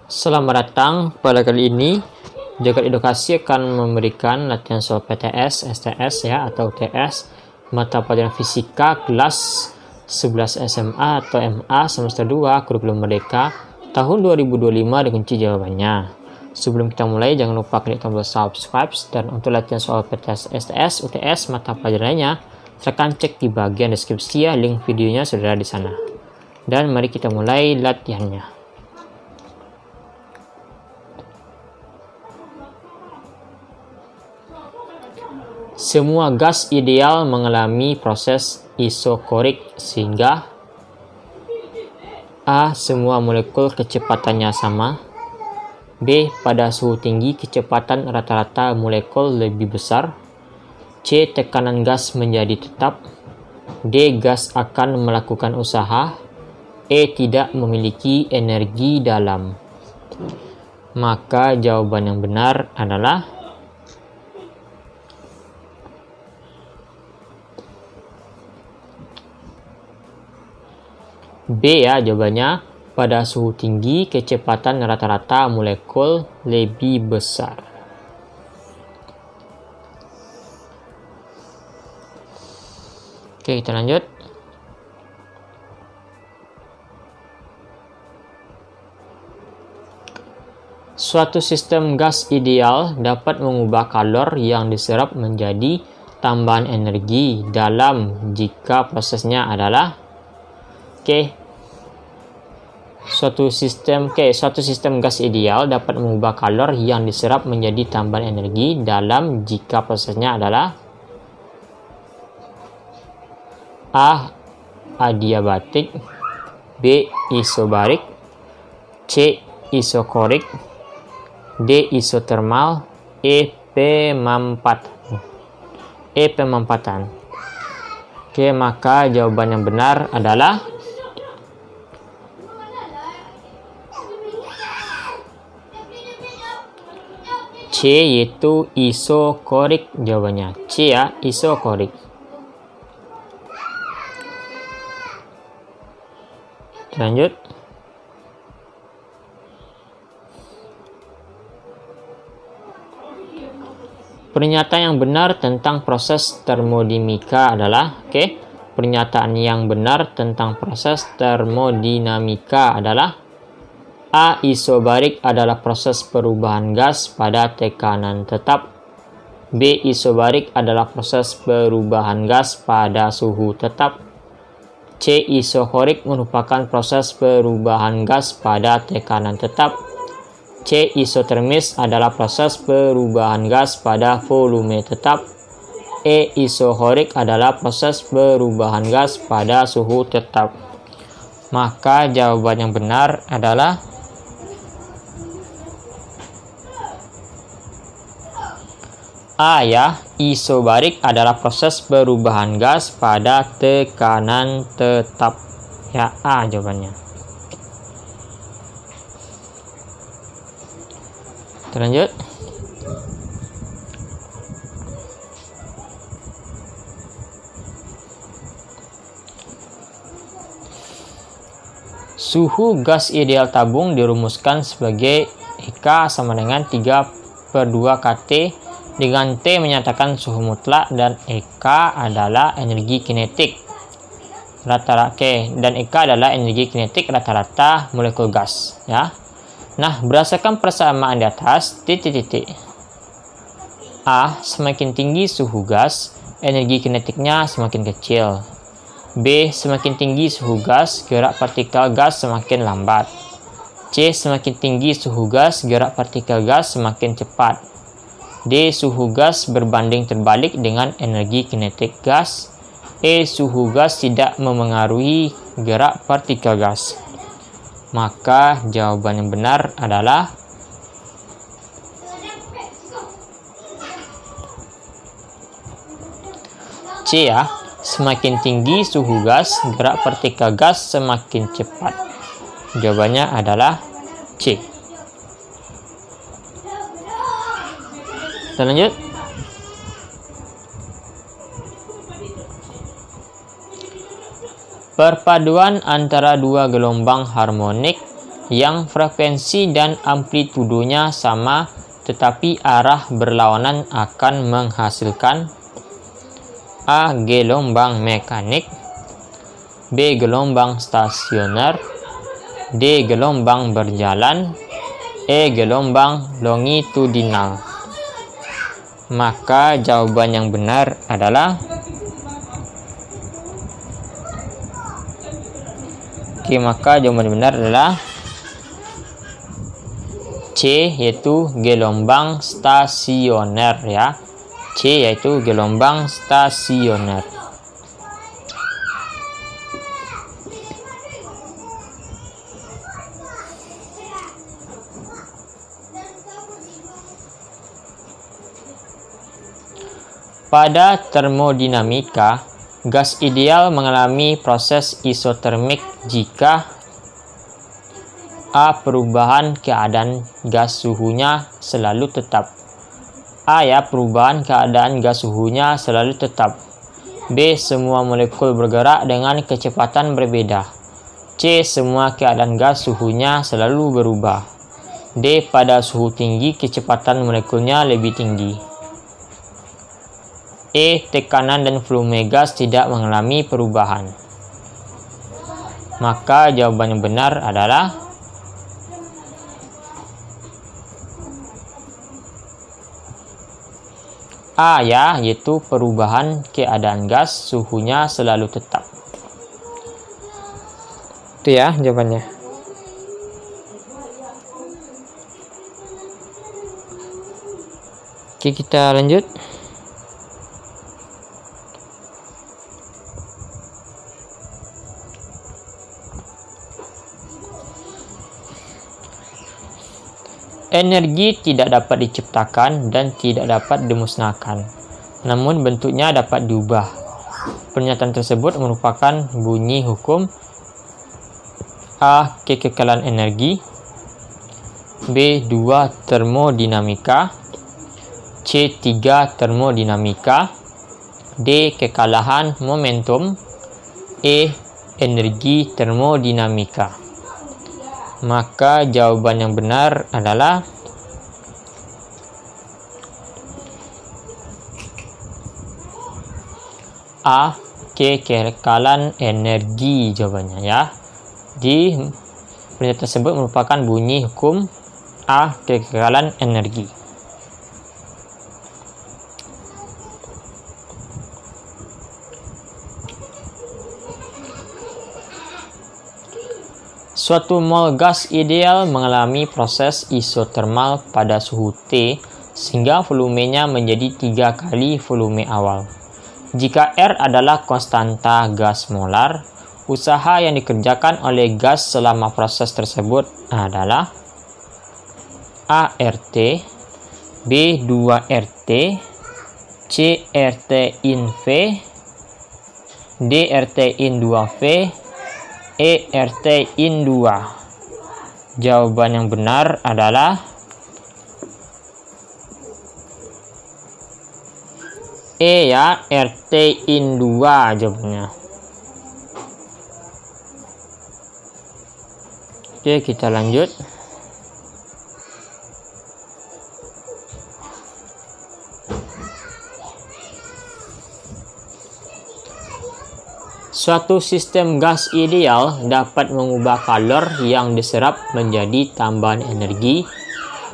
Selamat datang. Pada kali ini, Jagat Edukasi akan memberikan latihan soal PTS, STS ya atau TS mata pelajaran fisika kelas 11 SMA atau MA semester 2 kurikulum Merdeka tahun 2025 dengan kunci jawabannya. Sebelum kita mulai, jangan lupa klik tombol subscribe, dan untuk latihan soal PTS, STS, UTS mata pelajarannya, silakan cek di bagian deskripsi ya, link videonya sudah ada di sana. Dan mari kita mulai latihannya. Semua gas ideal mengalami proses isokorik sehingga A. Semua molekul kecepatannya sama. B. Pada suhu tinggi kecepatan rata-rata molekul lebih besar. C. Tekanan gas menjadi tetap. D. Gas akan melakukan usaha. E. Tidak memiliki energi dalam. Maka jawaban yang benar adalah B ya, jawabannya. Pada suhu tinggi kecepatan rata-rata molekul lebih besar. Oke, kita lanjut. Suatu sistem gas ideal dapat mengubah kalor yang diserap menjadi tambahan energi dalam jika prosesnya adalah suatu sistem gas ideal dapat mengubah kalor yang diserap menjadi tambahan energi dalam jika prosesnya adalah A. Adiabatik, B. Isobarik, C. Isokorik, D. Isotermal, E. Pemampatan. Oke, maka jawaban yang benar adalah C, yaitu isokorik. Jawabannya C ya, isokorik. Lanjut. Pernyataan yang benar tentang proses termodinamika adalah pernyataan yang benar tentang proses termodinamika adalah A. Isobarik adalah proses perubahan gas pada tekanan tetap. B. Isobarik adalah proses perubahan gas pada suhu tetap. C. Isokorik merupakan proses perubahan gas pada tekanan tetap. C. Isotermis adalah proses perubahan gas pada volume tetap. E. Isokorik adalah proses perubahan gas pada suhu tetap. Maka jawaban yang benar adalah A ya, isobarik adalah proses perubahan gas pada tekanan tetap. Ya, A jawabannya. Lanjut. Suhu gas ideal tabung dirumuskan sebagai EK sama dengan 3/2 kT dengan T menyatakan suhu mutlak dan EK adalah energi kinetik dan EK adalah energi kinetik rata-rata molekul gas ya. Nah, berdasarkan persamaan di atas, A. Semakin tinggi suhu gas, energi kinetiknya semakin kecil. B. Semakin tinggi suhu gas, gerak partikel gas semakin lambat. C. Semakin tinggi suhu gas, gerak partikel gas semakin cepat. D. Suhu gas berbanding terbalik dengan energi kinetik gas. E. Suhu gas tidak memengaruhi gerak partikel gas. Maka jawaban yang benar adalah C ya. Semakin tinggi suhu gas, gerak partikel gas semakin cepat. Jawabannya adalah C. Kita lanjut. Perpaduan antara dua gelombang harmonik yang frekuensi dan amplitudonya sama tetapi arah berlawanan akan menghasilkan A. Gelombang mekanik, B. Gelombang stasioner, D. Gelombang berjalan, E. Gelombang longitudinal. Maka jawaban yang benar adalah maka jawaban yang benar adalah C, yaitu gelombang stasioner ya. C yaitu gelombang stasioner. Pada termodinamika, gas ideal mengalami proses isotermik jika A. Perubahan keadaan gas suhunya selalu tetap. A ya, perubahan keadaan gas suhunya selalu tetap. B. Semua molekul bergerak dengan kecepatan berbeda. C. Semua keadaan gas suhunya selalu berubah. D. Pada suhu tinggi kecepatan molekulnya lebih tinggi. E. Tekanan dan volume gas tidak mengalami perubahan. Maka jawaban yang benar adalah A ya, yaitu perubahan keadaan gas suhunya selalu tetap. Itu ya jawabannya. Oke, kita lanjut. Energi tidak dapat diciptakan dan tidak dapat dimusnahkan, namun bentuknya dapat diubah. Pernyataan tersebut merupakan bunyi hukum A. Kekekalan energi, B. 2 termodinamika, C. 3 termodinamika, D. Kekalahan momentum, E. Energi termodinamika. Maka jawaban yang benar adalah A. Kekekalan energi jawabannya ya. Di pernyataan tersebut merupakan bunyi hukum A. Kekekalan energi. Suatu mol gas ideal mengalami proses isotermal pada suhu T sehingga volumenya menjadi 3 kali volume awal. Jika R adalah konstanta gas molar, usaha yang dikerjakan oleh gas selama proses tersebut adalah A. RT, B. 2 RT, C. RT in V, D. RT in 2V, E. RT in 2. Jawaban yang benar adalah E ya, RT in 2 jawabannya. Oke, kita lanjut. Suatu sistem gas ideal dapat mengubah kalor yang diserap menjadi tambahan energi.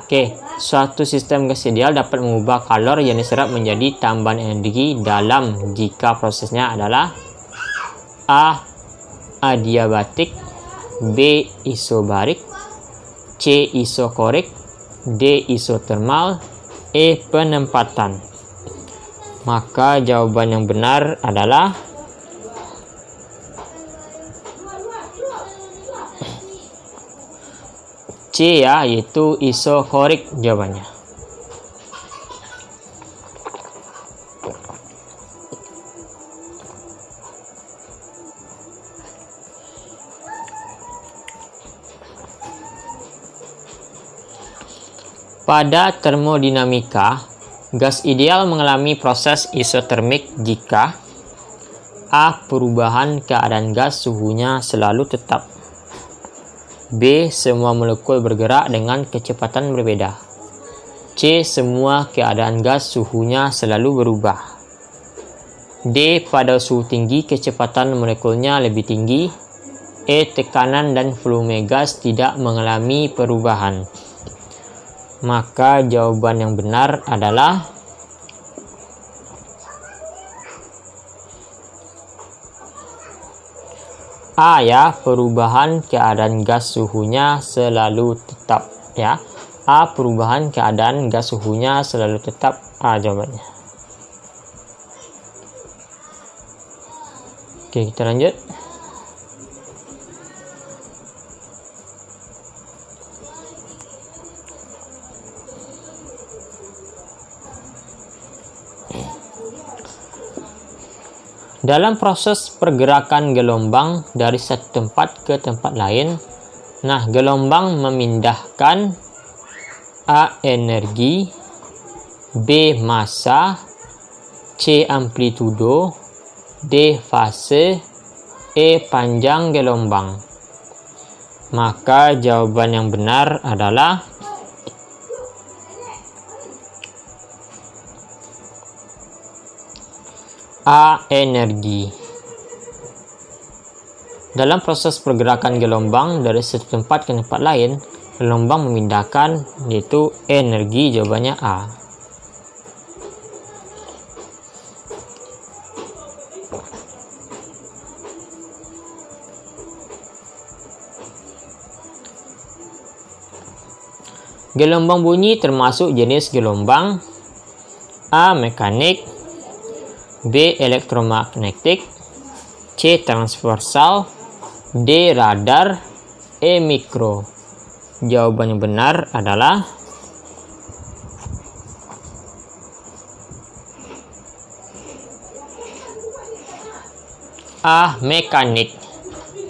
Oke, suatu sistem gas ideal dapat mengubah kalor yang diserap menjadi tambahan energi dalam jika prosesnya adalah A. Adiabatik, B. Isobarik, C. Isokorik, D. Isotermal, E. Penempatan. Maka jawaban yang benar adalah C ya, yaitu isokorik jawabannya. Pada termodinamika, gas ideal mengalami proses isotermik jika A. Perubahan keadaan gas suhunya selalu tetap, B. Semua molekul bergerak dengan kecepatan berbeda. C. Semua keadaan gas suhunya selalu berubah. D. Pada suhu tinggi kecepatan molekulnya lebih tinggi. E. Tekanan dan volume gas tidak mengalami perubahan. Maka jawaban yang benar adalah A ya, perubahan keadaan gas suhunya selalu tetap ya. A, perubahan keadaan gas suhunya selalu tetap. A jawabannya. Oke, kita lanjut. Dalam proses pergerakan gelombang dari satu tempat ke tempat lain, nah gelombang memindahkan A. Energi, B. Massa, C. Amplitudo, D. Fase, E. Panjang gelombang. Maka jawaban yang benar adalah A. Energi. Dalam proses pergerakan gelombang dari satu tempat ke tempat lain, gelombang memindahkan, yaitu energi. Jawabannya A. Gelombang bunyi termasuk jenis gelombang A. Mekanik, B. Elektromagnetik, C. Transversal, D. Radar, E. Mikro. Jawaban yang benar adalah A. Mekanik.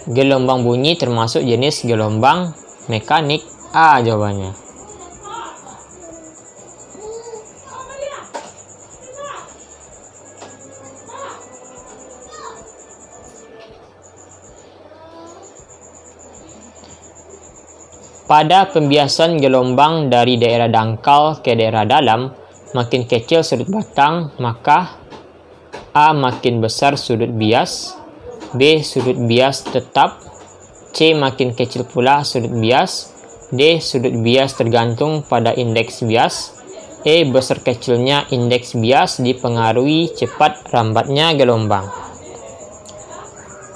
Gelombang bunyi termasuk jenis gelombang mekanik. A jawabannya. Pada pembiasan gelombang dari daerah dangkal ke daerah dalam, makin kecil sudut batang, maka A. Makin besar sudut bias, B. Sudut bias tetap, C. Makin kecil pula sudut bias, D. Sudut bias tergantung pada indeks bias, E. Besar kecilnya indeks bias dipengaruhi cepat rambatnya gelombang.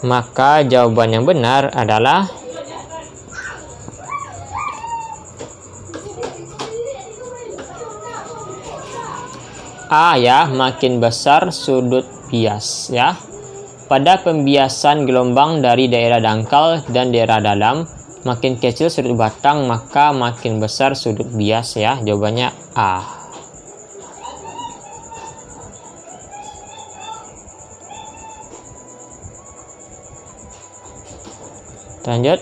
Maka jawaban yang benar adalah A ya, makin besar sudut bias ya. Pada pembiasan gelombang dari daerah dangkal dan daerah dalam, makin kecil sudut batang maka makin besar sudut bias ya. Jawabannya A. Lanjut.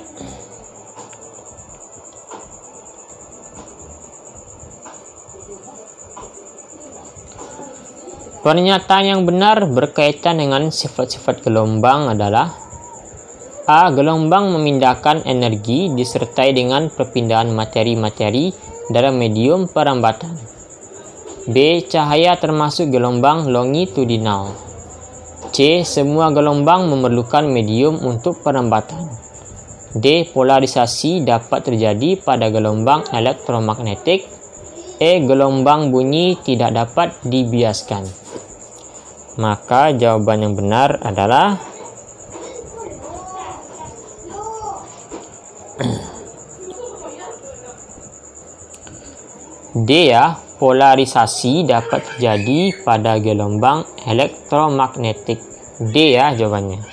Pernyataan yang benar berkaitan dengan sifat-sifat gelombang adalah A. Gelombang memindahkan energi disertai dengan perpindahan materi-materi dalam medium perambatan. B. Cahaya termasuk gelombang longitudinal. C. Semua gelombang memerlukan medium untuk perambatan. D. Polarisasi dapat terjadi pada gelombang elektromagnetik. E. Gelombang bunyi tidak dapat dibiaskan. Maka jawaban yang benar adalah D ya, polarisasi dapat terjadi pada gelombang elektromagnetik. D ya jawabannya.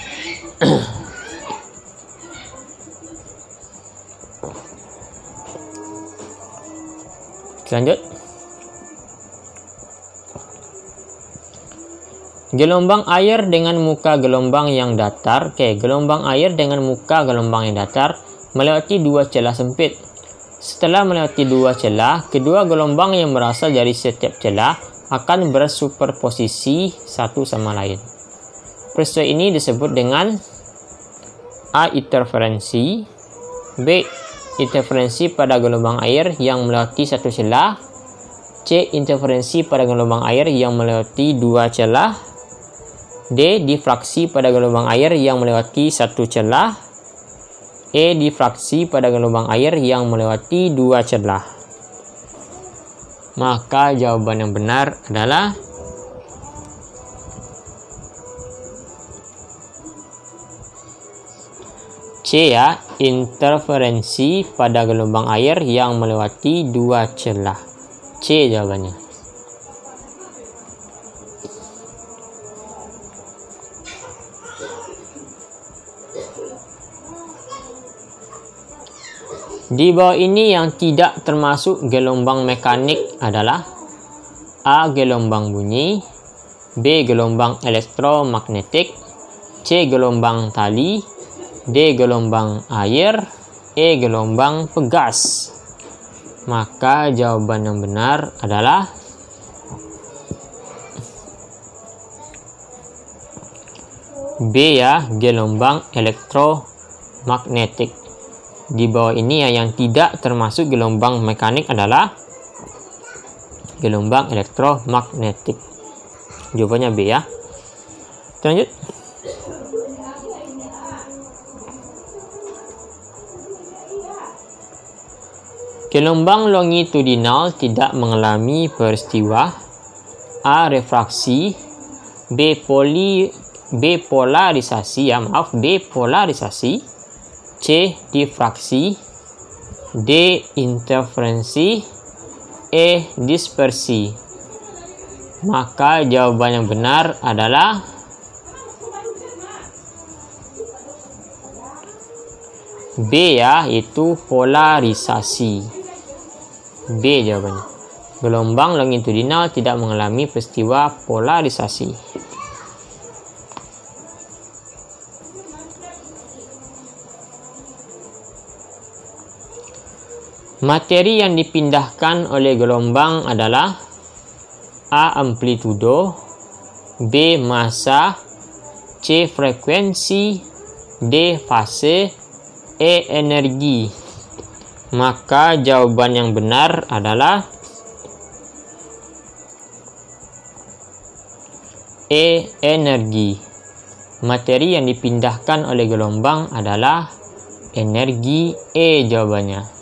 Lanjut. Gelombang air dengan muka gelombang yang datar. Gelombang air dengan muka gelombang yang datar melewati dua celah sempit. Setelah melewati dua celah, kedua gelombang yang berasal dari setiap celah akan bersuperposisi satu sama lain. Peristiwa ini disebut dengan A. Interferensi, B. interferensi pada gelombang air yang melewati satu celah. C. Interferensi pada gelombang air yang melewati dua celah. D. Difraksi pada gelombang air yang melewati satu celah. E. Difraksi pada gelombang air yang melewati dua celah. Maka jawaban yang benar adalah C ya, interferensi pada gelombang air yang melewati dua celah. C jawabannya. Di bawah ini yang tidak termasuk gelombang mekanik adalah A. Gelombang bunyi, B. Gelombang elektromagnetik, C. Gelombang tali, D. Gelombang air, E. Gelombang pegas. Maka jawaban yang benar adalah B ya, gelombang elektromagnetik. Di bawah ini yang tidak termasuk gelombang mekanik adalah gelombang elektromagnetik. Jawabannya B ya. Lanjut. Gelombang longitudinal tidak mengalami peristiwa A. Refraksi, B. Polarisasi, C. Difraksi, D. Interferensi, E. Dispersi. Maka jawaban yang benar adalah B ya, yaitu polarisasi. B jawabannya. Gelombang longitudinal tidak mengalami peristiwa polarisasi. Materi yang dipindahkan oleh gelombang adalah A. Amplitudo, B. Massa, C. Frekuensi, D. Fase, E. Energi. Maka jawaban yang benar adalah E. Energi. Materi yang dipindahkan oleh gelombang adalah energi. E jawabannya.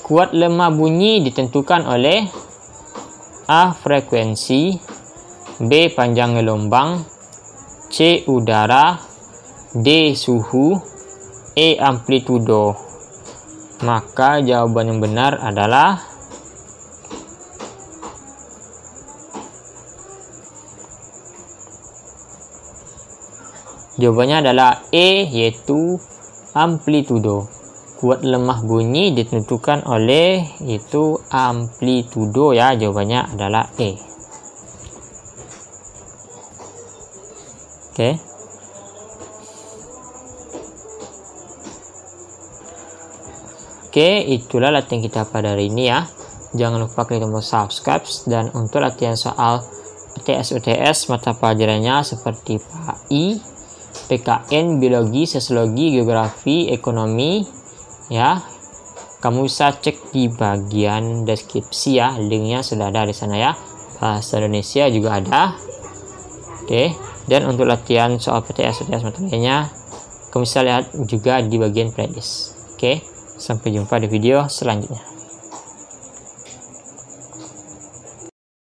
Kuat lemah bunyi ditentukan oleh A. Frekuensi, B. Panjang gelombang, C. Udara, D. Suhu, E. Amplitudo. Maka jawaban yang benar adalah jawabannya adalah E, yaitu amplitudo. Kuat lemah bunyi ditentukan oleh itu amplitudo ya, jawabannya adalah E. Oke, itulah latihan kita pada hari ini ya. Jangan lupa klik tombol subscribe, dan untuk latihan soal UTS mata pelajarannya seperti PAI, PKN, biologi, sosiologi, geografi, ekonomi ya, kamu bisa cek di bagian deskripsi ya, linknya sudah ada di sana ya. Bahasa Indonesia juga ada. Dan untuk latihan soal UTS materinya kamu bisa lihat juga di bagian playlist. Sampai jumpa di video selanjutnya.